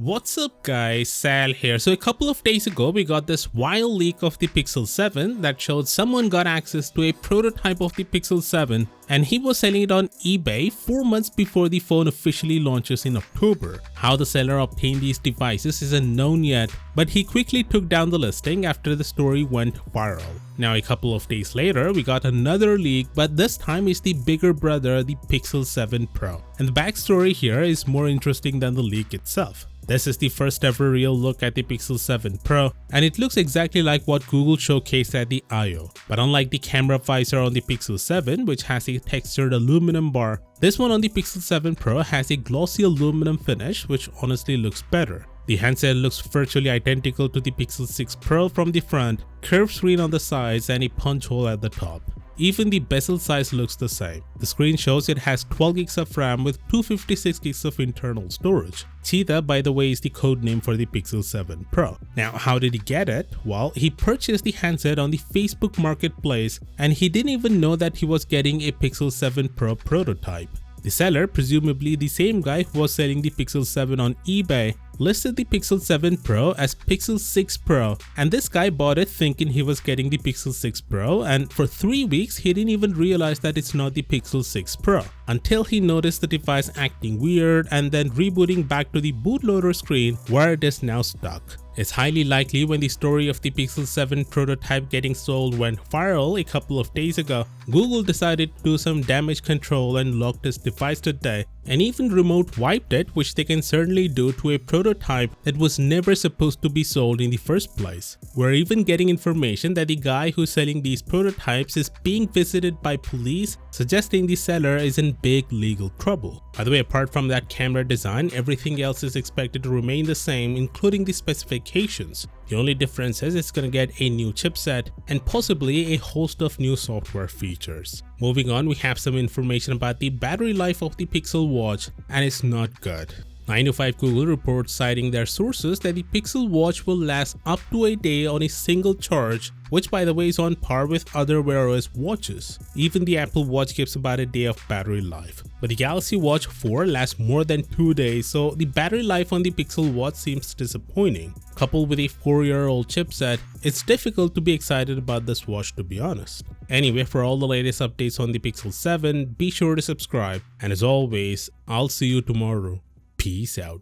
What's up guys, Sal here. So a couple of days ago we got this wild leak of the Pixel 7 that showed someone got access to a prototype of the Pixel 7 and he was selling it on eBay 4 months before the phone officially launches in October. How the seller obtained these devices isn't known yet, but he quickly took down the listing after the story went viral. Now a couple of days later we got another leak, but this time is the bigger brother, the Pixel 7 Pro. And the backstory here is more interesting than the leak itself. This is the first ever real look at the Pixel 7 Pro and it looks exactly like what Google showcased at the I/O. But unlike the camera visor on the Pixel 7 which has a textured aluminum bar, this one on the Pixel 7 Pro has a glossy aluminum finish which honestly looks better. The handset looks virtually identical to the Pixel 6 Pro from the front, curved screen on the sides and a punch hole at the top. Even the bezel size looks the same. The screen shows it has 12 gigs of RAM with 256 gigs of internal storage. Cheetah, by the way, is the code name for the Pixel 7 Pro. Now, how did he get it? Well, he purchased the handset on the Facebook Marketplace and he didn't even know that he was getting a Pixel 7 Pro prototype. The seller, presumably the same guy who was selling the Pixel 7 on eBay, listed the Pixel 7 Pro as Pixel 6 Pro, and this guy bought it thinking he was getting the Pixel 6 Pro, and for 3 weeks he didn't even realize that it's not the Pixel 6 Pro until he noticed the device acting weird and then rebooting back to the bootloader screen where it is now stuck. It's highly likely when the story of the Pixel 7 prototype getting sold went viral a couple of days ago, Google decided to do some damage control and locked his device today and even remote wiped it, which they can certainly do to a prototype that was never supposed to be sold in the first place. We're even getting information that the guy who's selling these prototypes is being visited by police, suggesting the seller is in big legal trouble. By the way, apart from that camera design, everything else is expected to remain the same, including the specifications. The only difference is it's gonna get a new chipset and possibly a host of new software features. Moving on, we have some information about the battery life of the Pixel Watch and it's not good. 9to5 Google reports citing their sources that the Pixel Watch will last up to a day on a single charge, which by the way is on par with other Wear OS watches. Even the Apple Watch gives about a day of battery life. But the Galaxy Watch 4 lasts more than 2 days, so the battery life on the Pixel Watch seems disappointing. Coupled with a 4-year-old chipset, it's difficult to be excited about this watch to be honest. Anyway, for all the latest updates on the Pixel 7, be sure to subscribe, and as always, I'll see you tomorrow. Peace out.